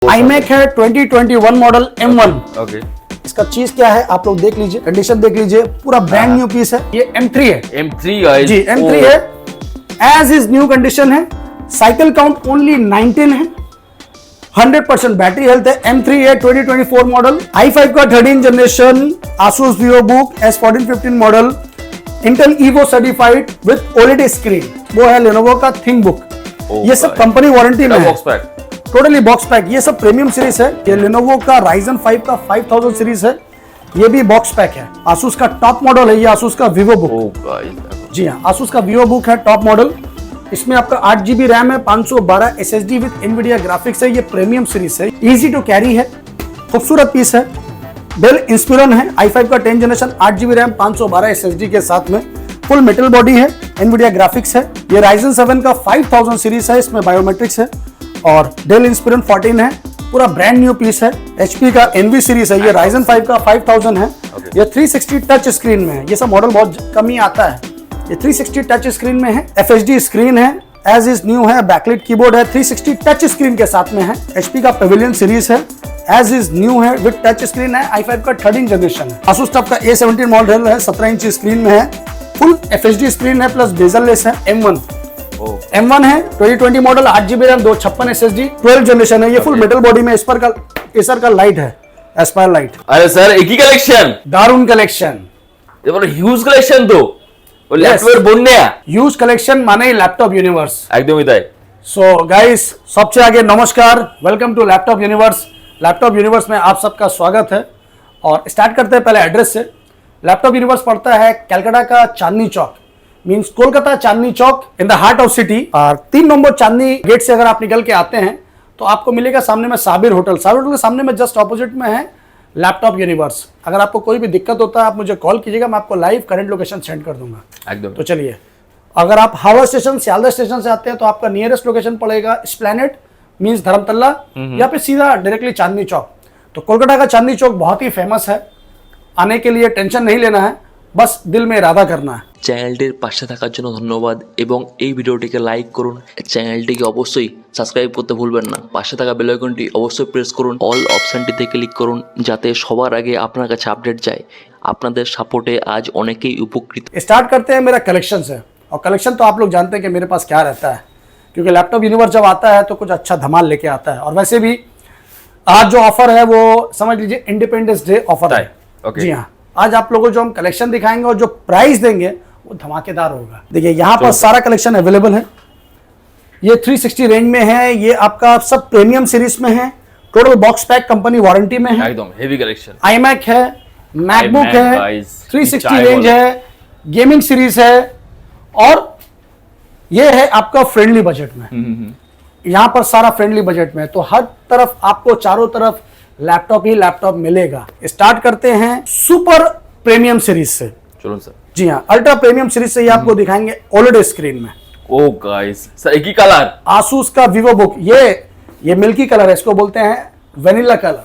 iMac है 2021 model M1। Okay इसका चीज क्या है आप लोग देख लीजिए, कंडीशन देख लीजिए, पूरा ब्रांड न्यू पीस है। ये M3 है, M3 गाइस जी M3 है, एज इज न्यू कंडीशन है। साइकिल काउंट ओनली 19 है, 100% बैटरी हेल्थ है। M3 है 2024 मॉडल, i5 का 13 generation, Asus VivoBook S1415 model, Intel Evo certified with OLED screen, वो है Lenovo का ThinkBook। ये सब कंपनी वारंटी में है, box pack totally box pack. ये सब प्रीमियम सीरीज है। ये Lenovo का Ryzen 5 का 5000 सीरीज है, ये भी बॉक्स पैक है। Asus का टॉप मॉडल है, ये Asus का VivoBook। ओ गाइस जी हाँ, Asus का VivoBook है टॉप मॉडल। इसमें आपका 8GB रैम है, 512 SSD विद NVIDIA ग्राफिक्स है। ये प्रीमियम सीरीज है, इजी टू कैरी है, खूबसूरत पीस है। डेल इंस्पिरन है, i5 का 10 जनरेशन, 8GB रैम, 512 SSD के साथ में, फुल मेटल बॉडी है, NVIDIA ग्राफिक्स है। ये Ryzen 7 का 5000 सीरीज है, इसमें बायोमेट्रिक्स है। और डेल इंस्पिरन 14 है, पूरा ब्रांड न्यू पीस है। HP का NV सीरीज है, ये Ryzen 5 का 5000 है। ये 360 टच स्क्रीन में है, ये सब मॉडल बहुत कम ही आता है। ये 360 टच स्क्रीन में है, FHD स्क्रीन है, एज इज न्यू है, बैकलाइट कीबोर्ड है, 360 टच स्क्रीन के साथ में है। HP का पेविलियन सीरीज है, एज इज न्यू है, विद टच स्क्रीन है। i5 का 13 जनरेशन है। Asus TUF का A17 मॉडल है, 17 इंच स्क्रीन में है, फुल FHD स्क्रीन है, प्लस बेजललेस है। M1 है 2020 model, 8GB RAM, 256 SSD, 12 generation है। ये फुल मेटल बॉडी में एसर का लाइट है, एस्पायर लाइट। अरे सर एक ही कलेक्शन, दारुण कलेक्शन, ये बोलो ह्यूज कलेक्शन तो लैपटॉप बोलने यूज कलेक्शन माने लैपटॉप यूनिवर्स একদম তাই। सो गाइस, सबसे आगे नमस्कार, welcome to laptop universe. Laptop universe में आप सबका स्वागत है। और स्टार्ट करते हैं पहले एड्रेस से। लैपटॉप यूनिवर्स पड़ता है कलकत्ता का Chandni Chowk, means Kolkata Chandni Chowk in the heart of city. और 3 नंबर चांदनी गेट से अगर आप निकल के आते हैं तो आपको मिलेगा सामने में साबिर होटल। साबिर होटल के सामने में जस्ट ऑपोजिट में है लैपटॉप यूनिवर्स। अगर आपको कोई भी दिक्कत होता है आप मुझे कॉल कीजिएगा, मैं आपको लाइव करंट लोकेशन सेंड कर दूंगा। एकदम। तो चलिए, अगर आप हावड़ा स्टेशन सियालदह स्टेशन से आते हैं तो आपका नियरेस्ट लोकेशन पड़ेगा एस्प्लैनेड, मींस धर्मतल्ला, या फिर सीधा डायरेक्टली चांदनी चौक। तो कोलकाता का चांदनी चौक बहुत ही फेमस है, आने के लिए टेंशन नहीं लेना है, बस दिल में इरादा करना है। চ্যানেলটির পাশে থাকার জন্য ধন্যবাদ এবং এই ভিডিওটিকে লাইক করুন। চ্যানেলটিকে অবশ্যই সাবস্ক্রাইব করতে ভুলবেন না। পাশে থাকা বেল আইকনটি অবশ্যই প্রেস করুন, অল অপশনটিতে ক্লিক করুন যাতে সবার আগে আপনার কাছে আপডেট যায়। আপনাদের সাপোর্টে আজ অনেকেই উপকৃত। स्टार्ट करते हैं मेरा कलेक्शन से। और कलेक्शन तो आप लोग जानते हैं कि मेरे पास क्या रहता है, क्योंकि लैपटॉप यूनिवर्स जब आता है तो कुछ अच्छा धमाल लेके आता है। और वैसे भी आज जो ऑफर है वो समझ लीजिए इंडिपेंडेंस डे ऑफर है। ओके। जी हाँ, आज आप लोगों को जो हम कलेक्शन दिखाएंगे और जो प्राइस देंगे वो धमाकेदार होगा। देखिए यहाँ पर सारा कलेक्शन अवेलेबल है। ये 360 रेंज में है, ये आपका सब प्रीमियम सीरीज में है, total box pack, company warranty में है। एकदम हेवी कलेक्शन। iMac है, मैकबुक iMac, है, guys, 360 रेंज है, गेमिंग सीरीज है, और ये है आपका फ्रेंडली बजट में। यहाँ पर सारा फ्रेंडली बजट में है, तो हर तरफ आपको चारों तरफ लैपटॉप ही लैपटॉप मिलेगा। स्टार्ट करते हैं सुपर प्रीमियम सीरीज से। चलो सर। जी हाँ, अल्ट्रा प्रीमियम सीरीज से ये आपको दिखाएंगे OLED स्क्रीन में। ओ गाइस सर एक ही कलर, Asus का VivoBook, ये मिल्की कलर है, इसको बोलते हैं वेनिला कलर।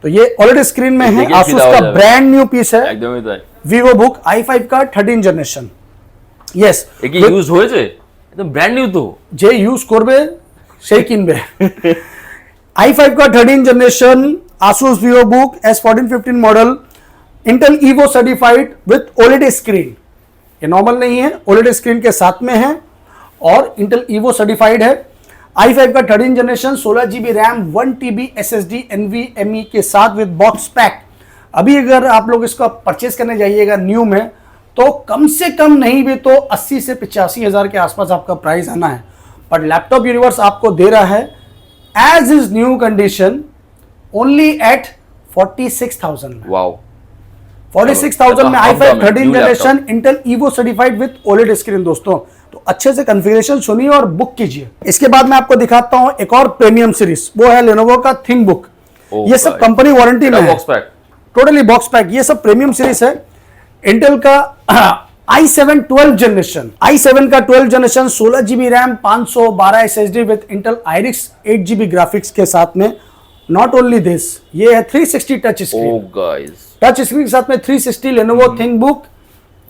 तो ये OLED स्क्रीन में है, देखिए Asus सीधा हो का जाएगा। ब्रांड न्यू पीस है, একদমই তাই। VivoBook i5 का 13 जनरेशन। यस, एक ही यूज হয়েছে, एकदम ब्रांड নিউ তো। जे यूज করবে সেই কিনবে। i5 का 13 generation, Asus VivoBook S1415 model, Intel Evo certified with OLED screen. ये नॉर्मल नहीं है, OLED स्क्रीन के साथ में है, और Intel Evo सर्टिफाइड है। i5 का 13 generation, 16GB RAM, 1TB SSD NVMe के साथ विद बॉक्स पैक। अभी अगर आप लोग इसको परचेज करने जाइएगा न्यू में तो कम से कम नहीं भी तो 80 से 85 हज़ार के आसपास आपका प्राइस आना है। पर लैपटॉप यूनिवर्स आपको दे रहा है as is new condition only at 46,000 में। वाओ 46,000 में हम i5 में 13 new generation, Intel Evo certified with OLED screen. दोस्तों तो अच्छे से कॉन्फ़िगरेशन सुनिए और बुक कीजिए। इसके बाद मैं आपको दिखाता हूं एक और प्रीमियम सीरीज, वो है Lenovo का ThinkBook। ये सब कंपनी वारंटी में है, box pack. Totally box pack. ये सब प्रीमियम सीरीज है। इंटेल का i7 12 जनरेशन, i7 का 12 generation, 16GB RAM, 512 SSD with Intel Iris 8GB graphics के साथ में। नॉट ओनली दिस, ये है 360 टच ओ स्क्रीन। गाइस टच स्क्रीन के साथ में 360 Lenovo ThinkBook।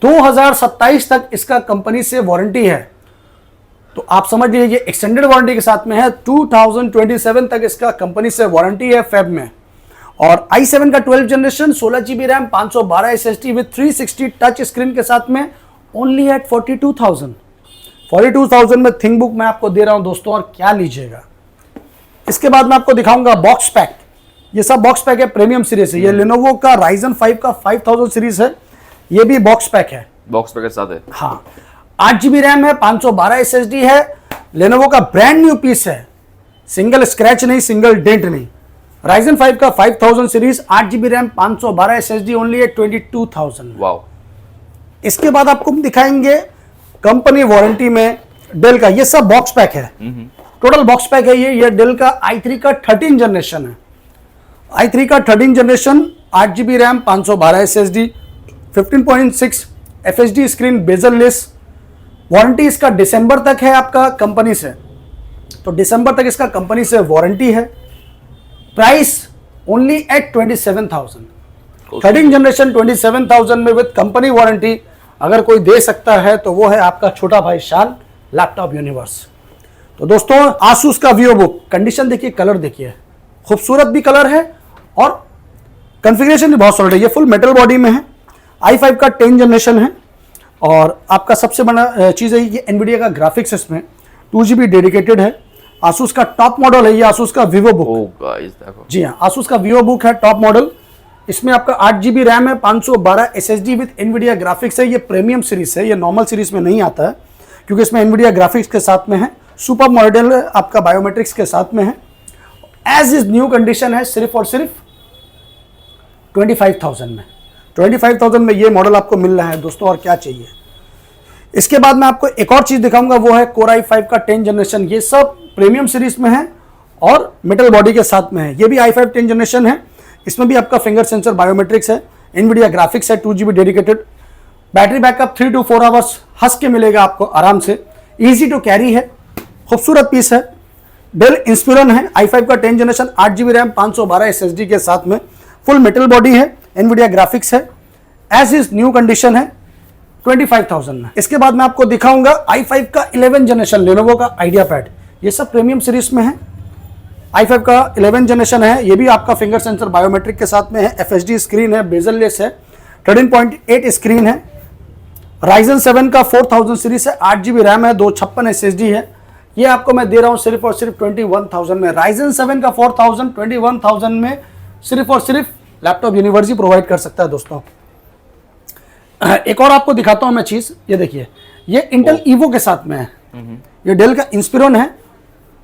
2027 तक इसका कंपनी से वारंटी है। तो आप समझ लीजिए ये एक्सटेंडेड वारंटी के साथ में है। 2027 तक इसका कंपनी से वारंटी है फेब में। और i7 का 12 generation 16GB RAM 512 SSD with 360 touch screen के साथ में ओनली एट 42,000 में थिंकबुक मैं आपको दे रहा हूं दोस्तों, और क्या लीजिएगा। इसके बाद मैं आपको दिखाऊंगा बॉक्स पैक। ये सब बॉक्स पैक है, प्रीमियम सीरीज है। ये Lenovo का Ryzen 5 का 5000 सीरीज है, ये भी बॉक्स पैक है। बॉक्स पैक के साथ है। हाँ, 8GB रैम है, 512 SSD है। Lenovo का ब्रांड न्यू पीस है, सिंगल स्क्रैच नहीं, सिंगल डेंट नहीं। Ryzen 5 का 5000 series, 8GB RAM, 512 SSD only at 22,000। Wow. इसके बाद आपको हम दिखाएंगे कंपनी वारंटी में डेल का, ये सब बॉक्स पैक है, टोटल बॉक्स पैक है। ये डेल का i3 का 13 जनरेशन है। i3 का 13 generation, 8GB RAM, 512 SSD, 15.6 FHD screen, bezel less. Warranty इसका दिसंबर तक है आपका कंपनी से, तो दिसंबर तक इसका कंपनी से वारंटी है। Price only eight 27,000। 13 जनरेशन 27,000 में विद कंपनी वारंटी अगर कोई दे सकता है तो वो है आपका छोटा भाई शान लैपटॉप यूनिवर्स। तो दोस्तों आसूस का वीवो बुक, कंडीशन देखिए, कलर देखिए, खूबसूरत भी कलर है और कॉन्फ़िगरेशन भी बहुत सॉलिड है। ये फुल मेटल बॉडी में है। i5 का 10 जनरेशन है और आपका सबसे बड़ा चीज़ है ये एनवीडिया का ग्राफिक्स, इसमें 2GB डेडिकेटेड है। आसूस का टॉप मॉडल है ये, आसूस का वीवो बुक। ओह गाइस देखो, जी हाँ, आसूस का वीवो बुक है टॉप मॉडल। इसमें आपका 8GB रैम है, 512 SSD विद एनवीडिया ग्राफिक्स है। ये प्रीमियम सीरीज है, ये नॉर्मल सीरीज में नहीं आता है क्योंकि इसमें एनवीडिया ग्राफिक्स के साथ में है। सुपर मॉडल आपका बायोमेट्रिक्स के साथ में है। एज इज न्यू कंडीशन है, सिर्फ और सिर्फ 25,000 में। 25,000 में ये मॉडल आपको मिल रहा है दोस्तों, और क्या चाहिए। इसके बाद मैं आपको एक और चीज दिखाऊंगा, वो है Core i5 का 10 जनरेशन। ये सब प्रीमियम सीरीज में है और मेटल बॉडी के साथ में है। ये भी i5 10 जनरेशन है। इसमें भी आपका फिंगर सेंसर बायोमेट्रिक्स है, एनवीडिया ग्राफिक्स है, 2GB dedicated. Battery backup 3 to 4 hours हंस के मिलेगा आपको आराम से। इजी टू कैरी है, खूबसूरत पीस है। डेल इंस्पिरन है, i5 का 10 जनरेशन, 8GB रैम, 512 SSD के साथ में, फुल मेटल बॉडी है, एनवीडिया ग्राफिक्स है। एज इज न्यू कंडीशन है 25,000 में। इसके बाद मैं आपको दिखाऊंगा i5 का 11 जनरेशन Lenovo का आइडिया पैड। ये सब प्रीमियम सीरीज में है। i5 का 11 जनरेशन है, ये भी आपका फिंगर सेंसर बायोमेट्रिक के साथ में है। FHD स्क्रीन है, बेजल लेस है, 13.8 स्क्रीन है। Ryzen 7 का 4000 सीरीज है, 8GB रैम है, 256 SSD है। ये आपको मैं दे रहा हूं सिर्फ और सिर्फ 21,000 में। Ryzen 7 का 4000 21,000 में सिर्फ और सिर्फ लैपटॉप यूनिवर्स ही प्रोवाइड कर सकता है दोस्तों। एक और आपको दिखाता हूं मैं चीज, ये देखिए, ये इंटेल ईवो के साथ में है। ये डेल का इंस्पिरन है,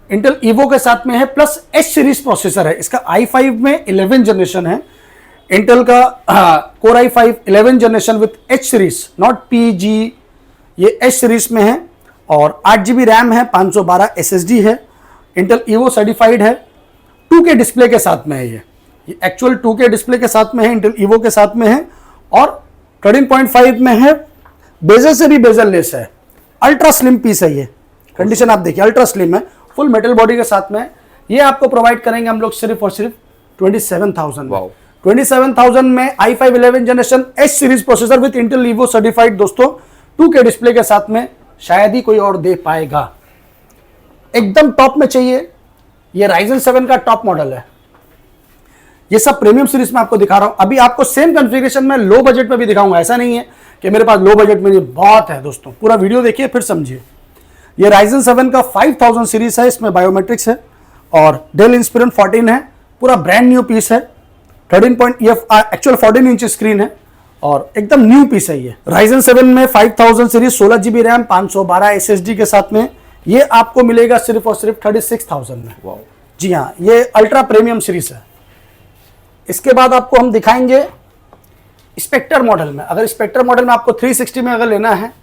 इंटेल ईवो के साथ में है, प्लस एच सीरीज प्रोसेसर है। इसका i5 में 11 जनरेशन है। इंटेल का Core i5 11 generation with H series, not PG, ये एच सीरीज में है। और 8GB रैम है, 512 SSD है। इंटेल ईवो सर्टिफाइड है, 2K डिस्प्ले के साथ में है। ये एक्चुअल 2K डिस्प्ले के साथ में है, इंटेल ईवो के साथ में है। और 13.5 में है, बेजल से भी बेजल लेस है। अल्ट्रा स्लिम पीस है ये, कंडीशन आप देखिए, अल्ट्रा स्लिम है, फुल मेटल बॉडी के साथ में। ये आपको प्रोवाइड करेंगे हम लोग सिर्फ और सिर्फ 27,000 में। 27,000 में i5 11 generation H series processor with Intel evo certified दोस्तों, 2K डिस्प्ले के साथ में, शायद ही कोई और दे पाएगा। एकदम टॉप में चाहिए, ये Ryzen 7 का टॉप मॉडल है। ये सब प्रीमियम सीरीज में आपको दिखा रहा हूं। अभी आपको सेम कॉन्फ़िगरेशन में लो बजट में भी दिखाऊंगा, ऐसा नहीं है कि मेरे पास लो बजट में नहीं, बहुत है दोस्तों। पूरा वीडियो देखिए फिर समझिए। ये Ryzen 7 का 5000 सीरीज है, इसमें बायोमेट्रिक्स है और डेल इंस्पिरन 14 है, पूरा ब्रांड न्यू पीस है। 13.8 एक्चुअल 14 इंच स्क्रीन है और एकदम न्यू पीस है ये। Ryzen 7 में 5000 सीरीज, 16GB रैम, 512 SSD के साथ में, ये आपको मिलेगा सिर्फ और सिर्फ 36,000 में। वाओ। जी हाँ, ये अल्ट्रा प्रीमियम सीरीज है। इसके बाद आपको हम दिखाएंगे स्पेक्टर मॉडल में। अगर स्पेक्टर मॉडल में आपको 360 में अगर लेना है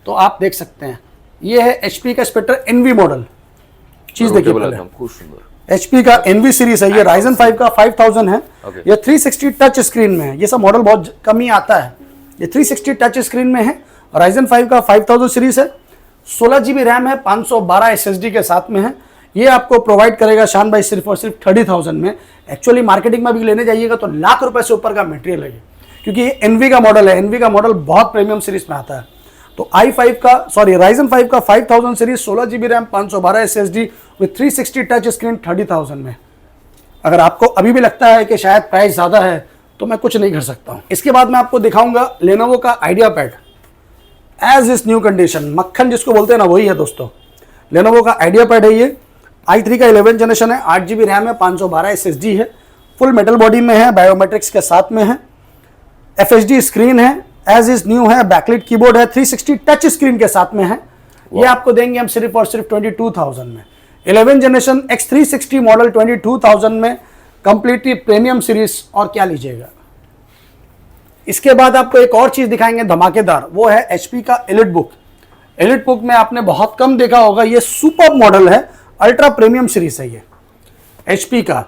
तो आप देख सकते हैं, ये है HP का स्पेक्टर NV मॉडल। चीज देखिए पहले, खूब सुंदर HP का NV सीरीज है। ये Ryzen 5 का 5000 है। ये 360 टच स्क्रीन में है। ये सब मॉडल बहुत कम ही आता है। ये 360 टच स्क्रीन में है। Ryzen 5 का 5000 सीरीज है, 16GB रैम है, 512 SSD के साथ में है। ये आपको प्रोवाइड करेगा शान भाई सिर्फ और सिर्फ 30,000 में। एक्चुअली मार्केटिंग में भी लेने जाइएगा तो लाख रुपए से ऊपर का मटेरियल है, क्योंकि ये NV का मॉडल है। NV का मॉडल बहुत प्रीमियम सीरीज में आता है। तो i5 का Ryzen 5 का 5000 series 16GB RAM 512 SSD with 360 touch screen 30,000 में। अगर आपको अभी भी लगता है कि शायद प्राइस ज़्यादा है तो मैं कुछ नहीं कर सकता हूँ। इसके बाद मैं आपको दिखाऊंगा Lenovo का IdeaPad as is new condition, मक्खन जिसको बोलते हैं ना वही है दोस्तों। Lenovo का IdeaPad है ये, i3 का 11 जनरेशन है, 8GB रैम है, 512 SSD है, फुल मेटल बॉडी में है, बायोमेट्रिक्स के साथ में है, FHD स्क्रीन है, एज इज न्यू है, बैकलाइट कीबोर्ड है, 360 टच स्क्रीन के साथ में है। ये आपको देंगे हम सिर्फ और सिर्फ 22,000 में। 11 जनरेशन X360 मॉडल 22,000 में, कंप्लीटली प्रीमियम सीरीज, और क्या लीजिएगा। इसके बाद आपको एक और चीज दिखाएंगे धमाकेदार, वो है HP का EliteBook। EliteBook में आपने बहुत कम देखा होगा, ये सुपर मॉडल है, अल्ट्रा प्रीमियम सीरीज है ये HP का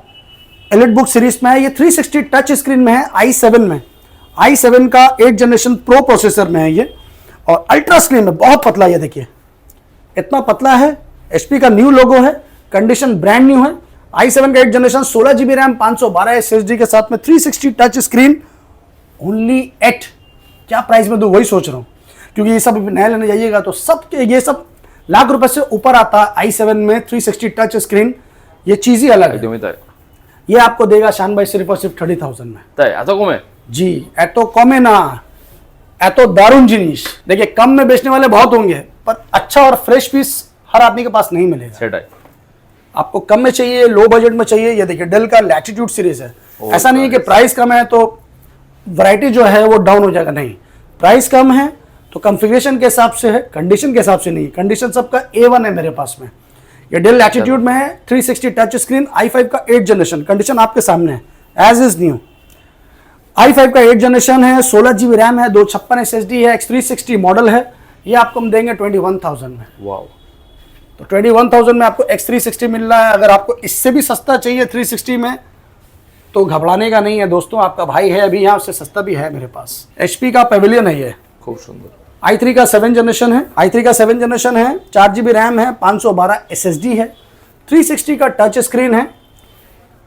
EliteBook सीरीज में है। ये 360 टच स्क्रीन में है, i7 में, i7 का 8 जनरेशन प्रो प्रोसेसर में है ये, और अल्ट्रा स्क्रीन में बहुत पतला, ये देखिए इतना पतला है। HP का न्यू लोगो है, कंडीशन ब्रांड न्यू है, i7 का 8 जनरेशन 16GB रैम 512 SSD के साथ में, 360 टच स्क्रीन, ओनली एट, क्या प्राइस में दूं वही सोच रहा हूं, क्योंकि ये सब नया लेने जाइएगा तो सब के ये सब लाख रुपए से ऊपर आता है। i7 में 360 टच स्क्रीन, ये चीज ही अलग है। ये आपको देगा शान भाई सिर्फ और सिर्फ 30,000 में। এত কমে? जी, एतो कमे ना, एतो दारुण जिनिस। देखिए कम में बेचने वाले बहुत होंगे, पर अच्छा और फ्रेश पीस हर आदमी के पास नहीं मिलेगा। সেটাই। आपको कम में चाहिए, लो बजट में चाहिए, ये देखिए डेल का लैटिट्यूड सीरीज है। ऐसा नहीं है कि प्राइस कम है तो वैरायटी जो है वो डाउन हो जाएगा, नहीं, प्राइस कम है तो कॉन्फ़िगरेशन के हिसाब से है, कंडीशन के हिसाब से नहीं। कंडीशन सबका A1 है मेरे पास में। ये डेल लैटिट्यूड में है, 360 टच स्क्रीन, i5 का 8 जनरेशन, कंडीशन आपके सामने है एज इज न्यू। i5 का 8 जनरेशन है, 16GB रैम है, 256 SSD है, X360 मॉडल है। ये आपको हम देंगे 21,000 में। वाओ, तो 21,000 में आपको X360 मिल रहा है। अगर आपको इससे भी सस्ता चाहिए 360 में तो घबराने का नहीं है दोस्तों, आपका भाई है अभी यहाँ, उससे सस्ता भी है मेरे पास। HP का पेविलियन है ये, খুব সুন্দর। i3 का 7 जनरेशन है, i3 का 7 जनरेशन है, 4GB रैम है, 512 SSD है, 360 का टच स्क्रीन है,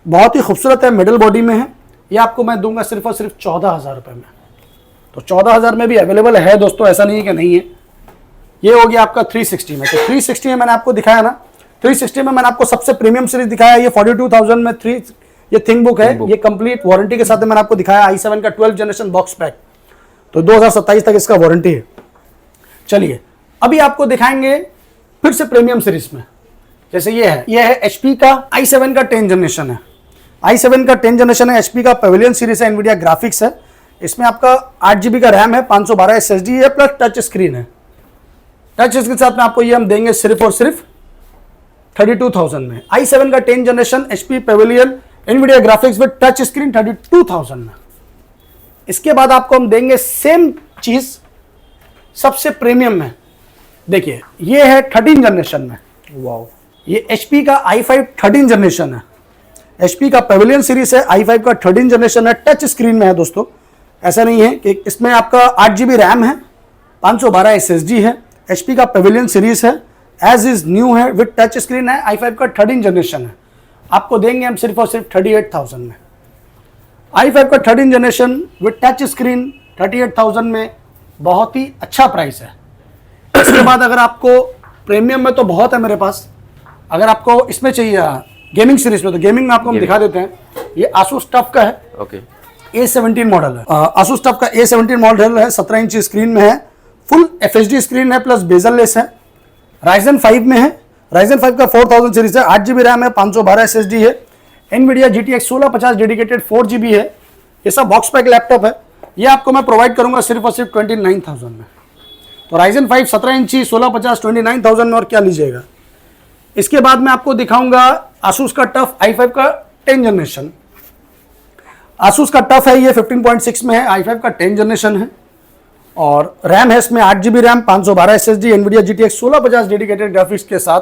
बहुत ही खूबसूरत है, मिडल बॉडी में है। ये आपको मैं दूंगा सिर्फ और सिर्फ 14,000 रुपये में। तो 14,000 में भी अवेलेबल है दोस्तों, ऐसा नहीं है कि नहीं है। ये हो गया आपका 360 में। तो 360 में मैंने आपको दिखाया ना, 360 में मैंने आपको सबसे प्रीमियम सीरीज दिखाया, ये 42,000 में ये थिंकबुक है, ये कंप्लीट वारंटी के साथ मैंने आपको दिखाया। i7 का 12 जनरेशन बॉक्स पैक, तो 2027 तक इसका वारंटी है। चलिए अभी आपको दिखाएंगे फिर से प्रीमियम सीरीज में, जैसे ये है HP का i7 का 10 जनरेशन है, i7 का 10 जनरेशन है, HP का पेविलियन सीरीज है, एनवीडिया ग्राफिक्स है। इसमें आपका 8GB का रैम है, 512 SSD है, प्लस टच स्क्रीन है। टच स्क्रीन के साथ में आपको ये हम देंगे सिर्फ और सिर्फ 32,000 में। i7 का 10 generation HP Pavilion Nvidia graphics with touch screen 32,000 में। इसके बाद आपको हम देंगे सेम चीज सबसे प्रीमियम में, देखिए ये है 13 जनरेशन में। वाओ, ये HP का i5 13 जनरेशन है, HP का पेविलियन सीरीज है, i5 का 13 जनरेशन है, टच स्क्रीन में है दोस्तों। ऐसा नहीं है कि इसमें आपका 8GB रैम है, 512 SSD है, HP का पेविलियन सीरीज है, एज इज न्यू है, विद टच स्क्रीन है, i5 का 13 जनरेशन है। आपको देंगे हम सिर्फ और सिर्फ 38,000 में। i5 का 13 जनरेशन विद टच स्क्रीन 38,000 में, बहुत ही अच्छा प्राइस है। इसके बाद अगर आपको प्रीमियम में तो बहुत है मेरे पास, अगर आपको इसमें चाहिए गेमिंग सीरीज में, तो गेमिंग में आपको हम दिखा देते हैं। ये Asus TUF का है, ओके, A17 मॉडल है। Asus TUF का A17 मॉडल है, 17 इंच स्क्रीन में है, फुल FHD स्क्रीन है, प्लस बेजल लेस है, Ryzen 5 में है। Ryzen 5 का 4000 सीरीज है, 8GB रैम है, 512 SSD है, NVIDIA GTX 1650 डेडिकेटेड 4GB है। ये सब बॉक्स पैक लैपटॉप है, ये आपको मैं प्रोवाइड करूंगा सिर्फ और सिर्फ 29,000 में। तो Ryzen 5 17 इंची 1650 29,000 में, और क्या लीजिएगा। इसके बाद मैं आपको दिखाऊंगा Asus का TUF i5 का 10 जनरेशन। Asus का TUF है, ये 15.6 में है, i5 का 10 जनरेशन है, और रैम है इसमें 8GB RAM, 512 SSD, NVIDIA GTX 1650 dedicated graphics के साथ,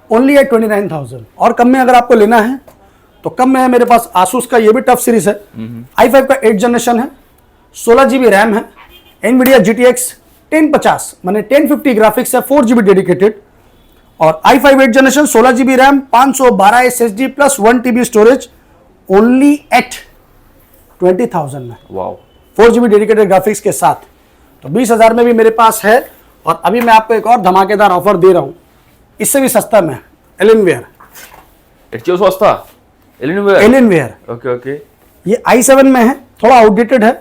ओनली एट 29,000। और कम में अगर आपको लेना है तो कम में है मेरे पास Asus का ये भी TUF सीरीज है, i5 का 8 जनरेशन है, 16GB रैम है, NVIDIA GTX 1050 माने 1050 ग्राफिक्स है, 4GB डेडिकेटेड, और i5 8 generation 16GB RAM, 512 SSD plus 1TB storage, only at 20,000 में। वाओ, 4GB डेडिकेटेड ग्राफिक्स के साथ। तो 20,000 में भी मेरे पास है। और अभी मैं आपको एक और धमाकेदार ऑफर दे रहा हूँ, इससे भी सस्ता में, एलियनवेयर। एचओ सस्ता एलियनवेयर। Alienware okay okay. ये i7 में है, थोड़ा आउटडेटेड है,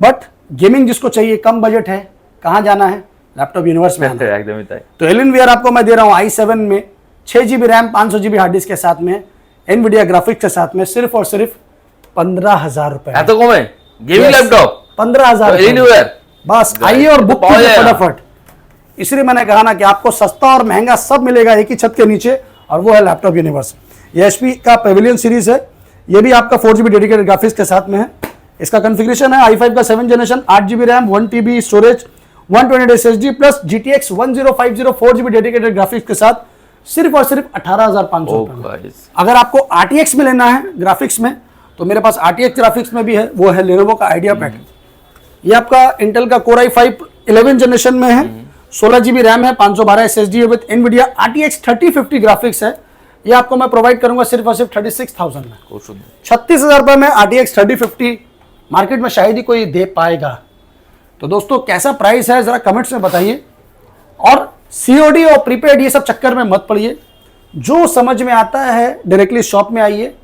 बट गेमिंग जिसको चाहिए, कम बजट है, कहाँ जाना है, लैपटॉप यूनिवर्स में आना है। एकदम ही ताई। तो एलियनवेयर आपको मैं दे रहा हूँ i7 में 6GB RAM 500GB hard disk के साथ में, एनवीडिया ग्राफिक्स के साथ में, सिर्फ और सिर्फ 15,000 रुपए। এত কমে गेमिंग लैपटॉप 15,000 एलियनवेयर। बस आइए और बुक पाओ कीजिए जाएगा। फटाफट। इसलिए मैंने कहा ना कि आपको सस्ता और महंगा सब मिलेगा एक ही छत के नीचे, और वो है लैपटॉप यूनिवर्स। ये HP का पेविलियन सीरीज है, ये भी आपका 4GB डेडिकेटेड ग्राफिक्स के साथ में है। इसका कॉन्फ़िगरेशन है i5 का 7th generation, 8GB RAM, 1TB storage, 128 SSD plus GTX 1050 4GB dedicated graphics के साथ, सिर्फ और सिर्फ 18,500 ओ रुपए में। गाइस। अगर आपको RTX में लेना है ग्राफिक्स में, तो मेरे पास RTX ग्राफिक्स में भी है, वो है लेनोवो का आइडिया पैड। ये आपका इंटेल का Core i5 11th जनरेशन में है, 16GB रैम है, 512 SSD है विद एनवीडिया RTX 3050 ग्राफिक्स है। ये आपको मैं प्रोवाइड करूंगा सिर्फ और सिर्फ 36,000 में। 36,000 रुपए में RTX 3050 मार्केट में शायद ही कोई दे पाएगा। तो दोस्तों कैसा प्राइस है जरा कमेंट्स में बताइए, और COD और प्रीपेड ये सब चक्कर में मत पड़िए। जो समझ में आता है डायरेक्टली शॉप में आइए,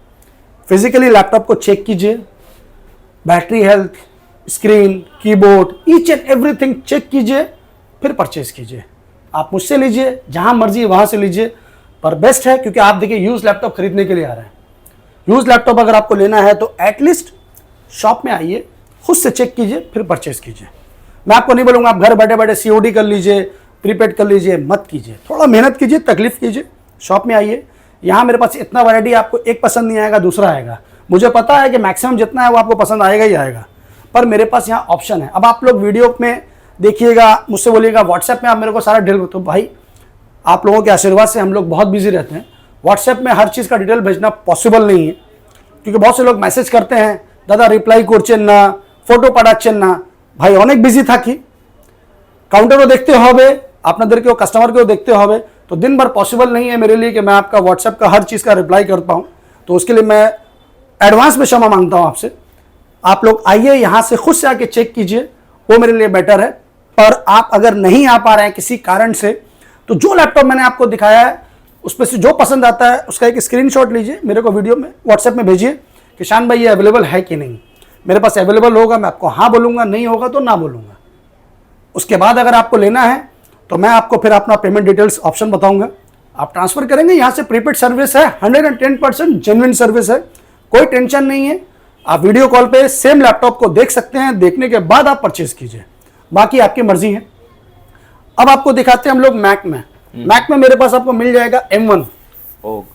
फिजिकली लैपटॉप को चेक कीजिए, battery health, screen, keyboard, each and everything check कीजिए, फिर परचेज कीजिए। आप मुझसे लीजिए, जहां मर्जी वहां से लीजिए, पर बेस्ट है क्योंकि आप देखिए यूज लैपटॉप खरीदने के लिए आ रहे हैं। यूज लैपटॉप अगर आपको लेना है तो एटलीस्ट शॉप में आइए, खुद से चेक कीजिए, फिर परचेज कीजिए। मैं आपको नहीं बोलूंगा आप घर बैठे बैठे COD कर लीजिए, प्रीपेड कर लीजिए, मत कीजिए। थोड़ा मेहनत कीजिए, तकलीफ कीजिए, शॉप में आइए। यहाँ मेरे पास इतना वैरायटी, आपको एक पसंद नहीं आएगा दूसरा आएगा। मुझे पता है कि मैक्सिमम जितना है वो आपको पसंद आएगा ही आएगा, पर मेरे पास यहाँ ऑप्शन है। अब आप लोग वीडियो में देखिएगा, मुझसे बोलिएगा व्हाट्सएप में आप मेरे को सारा डिटेल, तो भाई आप लोगों के आशीर्वाद से हम लोग बहुत बिजी रहते हैं। व्हाट्सएप में हर चीज़ का डिटेल भेजना पॉसिबल नहीं है, क्योंकि बहुत से लोग मैसेज करते हैं, दादा रिप्लाई করছেন না, ফটো পাঠাচ্ছেন না। ভাই অনেক বিজি থাকি, কাউন্টারও দেখতে হবে, আপনাদেরকেও কাস্টমারকেও দেখতে হবে, तो दिन भर पॉसिबल नहीं है मेरे लिए कि मैं आपका व्हाट्सएप का हर चीज़ का रिप्लाई कर पाऊँ। तो उसके लिए मैं एडवांस में क्षमा मांगता हूँ आपसे। आप लोग आइए, यहाँ से खुद से आके चेक कीजिए, वो मेरे लिए बेटर है। पर आप अगर नहीं आ पा रहे हैं किसी कारण से, तो जो लैपटॉप मैंने आपको दिखाया है उसमें से जो पसंद आता है उसका एक स्क्रीनशॉट लीजिए, मेरे को वीडियो में व्हाट्सएप में भेजिए कि शान भाई ये अवेलेबल है कि नहीं। मेरे पास अवेलेबल होगा मैं आपको हाँ बोलूँगा, नहीं होगा तो ना बोलूँगा। उसके बाद अगर आपको लेना है तो मैं आपको फिर अपना पेमेंट डिटेल्स ऑप्शन बताऊंगा, आप ट्रांसफर करेंगे। यहाँ से प्रीपेड सर्विस है, 110% जेन्युइन सर्विस है, कोई टेंशन नहीं है। आप वीडियो कॉल पे सेम लैपटॉप को देख सकते हैं, देखने के बाद आप परचेज कीजिए, बाकी आपकी मर्जी है। अब आपको दिखाते हैं हम लोग मैक में। मैक में मेरे पास आपको मिल जाएगा M1।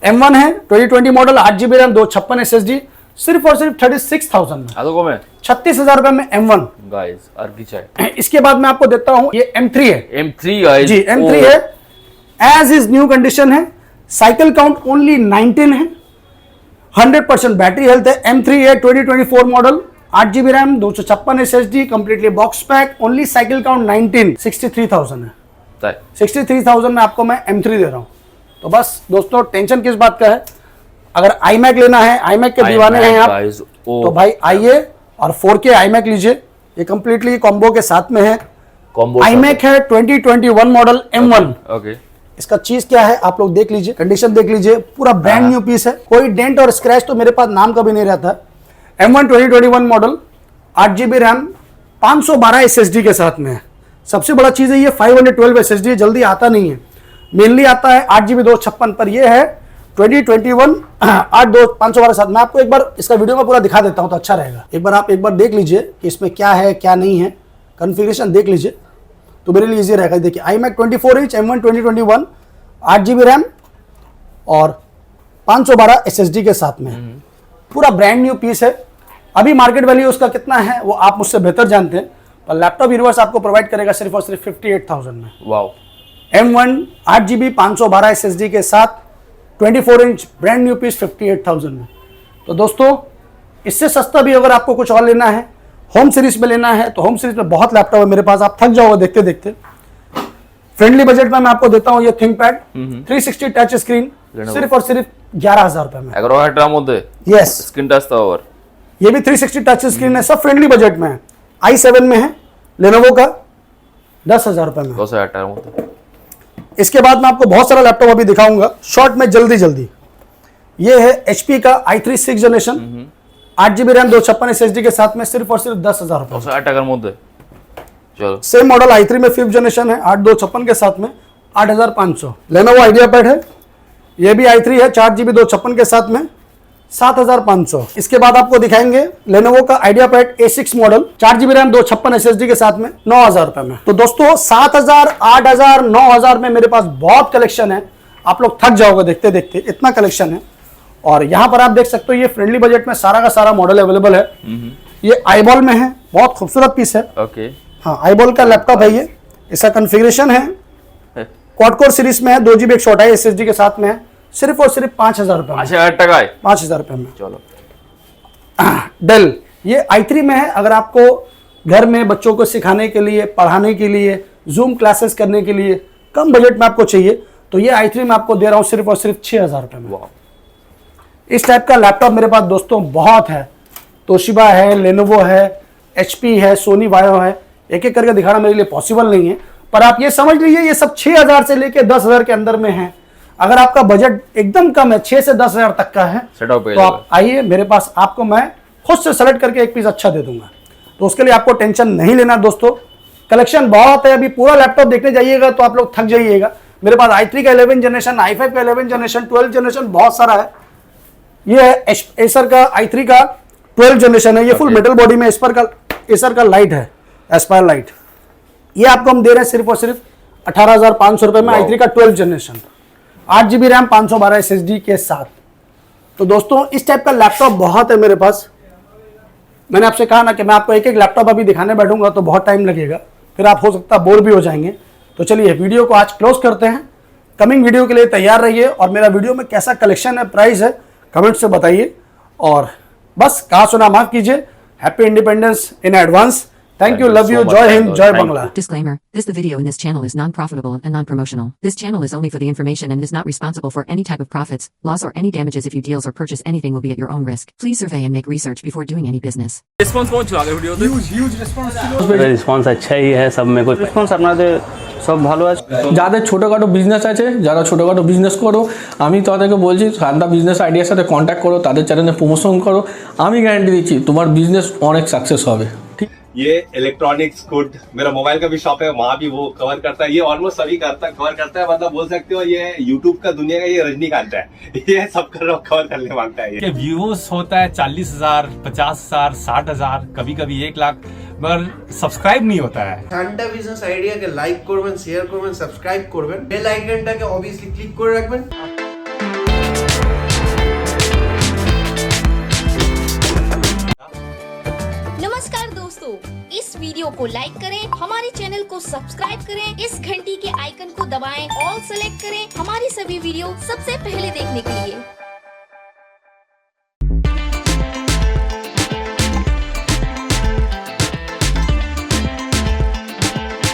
M1 है 2020 मॉडल, 8GB रैम, 256 SSD, सिर्फ और सिर्फ 36,000 में। 36,000 रुपए में M1 गाइस। और की चाहिए। इसके बाद मैं आपको देता हूं, ये M3 है। M3 गाइस जी M3 है, एज इज न्यू कंडीशन है, साइकिल काउंट ओनली 19 है, 100% बैटरी हेल्थ है। M3 है 2024 model, 8GB RAM, 256 SSD, completely box pack, only cycle count 19, 63,000 है। 63,000 में आपको मैं M3 दे रहा हूं। तो बस दोस्तों टेंशन किस बात का है, अगर iMac लेना है, iMac के दीवाने हैं आप, तो भाई आइए और 4K iMac लीजिए। ये कंप्लीटली कॉम्बो के साथ में है। iMac है 2021 मॉडल M1। ओके। इसका चीज क्या है आप लोग देख लीजिए, कंडीशन देख लीजिए, पूरा ब्रांड न्यू पीस है, कोई डेंट और स्क्रैच तो मेरे पास नाम का भी नहीं रहता। M1 2021 model, 8GB RAM, 512 SSD के साथ में है। सबसे बड़ा चीज है ये 512 SSD, जल्दी आता नहीं है, मेनली आता है 8GB 256, पर ये है 2021 512 साथ। मैं आपको एक बार इसका वीडियो में पूरा दिखा देता हूं तो अच्छा रहेगा। एक बार देख लीजिए कि इसमें क्या है क्या नहीं है, कॉन्फ़िगरेशन देख लीजिए तो मेरे लिए इजी रहेगा। देखिए iMac 24 inch M1 2021, 8GB RAM और 512 SSD के साथ में, पूरा ब्रांड न्यू पीस है। अभी मार्केट वैल्यू उसका कितना है वो आप मुझसे बेहतर जानते हैं, पर लैपटॉप यूनिवर्स आपको प्रोवाइड करेगा सिर्फ और सिर्फ 58,000 में। वाओ। M1 8GB 512 SSD के साथ 24 इंच ब्रांड न्यू पीस 58,000 में। तो दोस्तों इससे सस्ता भी अगर आपको कुछ और लेना है, होम सीरीज में लेना है, तो होम सीरीज में बहुत लैपटॉप है मेरे पास, आप थक जाओगे देखते देखते। फ्रेंडली बजट में मैं आपको देता हूं ये थिंकपैड 360 टच स्क्रीन, सिर्फ और सिर्फ 11,000 रुपए में। 11,000 मध्य यस, स्क्रीन टच टावर, ये भी 360 टच स्क्रीन है, सब फ्रेंडली बजट में है। i7 में है लेनोवो का, 10,000 रुपए में। 10,000 টাকার মধ্যে। इसके बाद मैं आपको बहुत सारा लैपटॉप अभी दिखाऊंगा शॉर्ट में जल्दी। ये है HP का i3 6th generation, 8GB RAM 256 SSD के साथ में, सिर्फ और सिर्फ 10,000 रुपए। 10,000 টাকার মধ্যে। चलो सेम मॉडल i3 में 5th जनरेशन है, 8256 के साथ में 8,500। Lenovo IdeaPad है, ये भी i3 है, 4GB 256 के साथ में 7,500। इसके बाद आपको दिखाएंगे Lenovo का IdeaPad A6 model, 4GB RAM 256 SSD के साथ में 9,000 रुपए में। तो दोस्तों 7,000, 8,000, 9,000 में मेरे पास बहुत कलेक्शन है, आप लोग थक जाओगे देखते देखते, इतना कलेक्शन है। और यहाँ पर आप देख सकते हो ये फ्रेंडली बजट में सारा का सारा मॉडल अवेलेबल है। ये आईबॉल में है, बहुत खूबसूरत पीस है। ओके। हाँ, आईबॉल का लैपटॉप है ये, इसका कॉन्फ़िगरेशन है क्वाड कोर सीरीज में है, 2GB 128 SSD के साथ में है, सिर्फ और सिर्फ 5,000 रुपए में। 5,000 টাকায় 5,000 रुपए में। चलो। डेल, ये i3 में है, अगर आपको घर में बच्चों को सिखाने के लिए, पढ़ाने के लिए, जूम क्लासेस करने के लिए कम बजट में आपको चाहिए तो ये i3 में आपको दे रहा हूँ सिर्फ और सिर्फ 6,000 रुपए में। इस टाइप का लैपटॉप मेरे पास दोस्तों बहुत है, तोशिबा है, लेनोवो है, HP है, सोनी वायो है, एक एक करके दिखाना मेरे लिए पॉसिबल नहीं है, पर आप ये समझ लीजिए ये सब 6,000 से लेके 10,000 के अंदर में है। अगर आपका बजट एकदम कम है, 6 से 10,000 तक का है, तो आप आइए मेरे पास, आपको मैं खुद से सेलेक्ट करके एक पीस अच्छा दे दूंगा। तो उसके लिए आपको टेंशन नहीं लेना दोस्तों, कलेक्शन बहुत है। अभी पूरा लैपटॉप देखने जाइएगा तो आप लोग थक जाइएगा। मेरे पास i3 का 11 जनरेशन, i5 का 11 जनरेशन, 12 जनरेशन बहुत सारा है। ये है एसर का i3 का 12 जनरेशन है, ये फुल मेटल बॉडी में एसर का लाइट है, एस्पायर लाइट। ये आपको हम दे रहे हैं सिर्फ और सिर्फ 18,500 रुपए में, i3 का 12 जनरेशन, 8GB रैम 512 SSD के साथ। तो दोस्तों इस टाइप का लैपटॉप बहुत है मेरे पास। मैंने आपसे कहा ना कि मैं आपको एक एक लैपटॉप अभी दिखाने बैठूंगा तो बहुत टाइम लगेगा, फिर आप हो सकता है बोर भी हो जाएंगे। तो चलिए वीडियो को आज क्लोज करते हैं। कमिंग वीडियो के लिए तैयार रहिए, और मेरा वीडियो में कैसा कलेक्शन है, प्राइस है, कमेंट से बताइए। और बस कहा सुना माफ कीजिए। Happy independence in advance. Thank you, love you, Jai Hind, Jai Bangla. Disclaimer, the video in this channel is non-profitable and non-promotional. This channel is only for the information and is not responsible for any type of profits, loss or any damages. If you deals or purchase anything will be at your own risk. Please survey and make research before doing any business. Response পৌঁছ আগে ভিডিওতে Huge response response আচ্ছাই হ্যাঁ সব में कुछ response আপনাদের সব ভালো আছে। যাদের ছোটোখাটো বিজনেস আছে, যারা ছোটোখাটো বিজনেস করো, আমি তাদেরকে বলছি সান্তা বিজনেস আইডিয়ার সাথে কন্ট্যাক্ট করো, তাদের চ্যানেলে প্রমোশন করো, আমি গ্যারান্টি দিচ্ছি তোমার বিজনেস অনেক সাকসেস হবে। ঠিক, ये इलेक्ट्रॉनिक्स गुड, मेरा मोबाइल का भी शॉप है, वहाँ भी वो कवर करता है। ये ऑलमोस्ट सभी कवर करता है, मतलब बोल सकते हो ये यूट्यूब का दुनिया का ये रजनीकांत है, ये सब कवर करने मांगता है। के व्यूज होता है 40,000, 50,000, 60,000, कभी कभी 1 लाख, मगर सब्सक्राइब नहीं होता है। সান্টা বিজনেস আইডিয়াকে লাইক করবেন, শেয়ার করবেন, সাবস্ক্রাইব করবেন, বেল আইকনটাকে অবভিয়াসলি ক্লিক করে রাখবেন। नमस्कार दोस्तों, इस वीडियो को लाइक करें, हमारे चैनल को सब्सक्राइब करें, इस घंटी के आइकन को दबाएं, ऑल सेलेक्ट करें हमारी सभी वीडियो सबसे पहले देखने के लिए।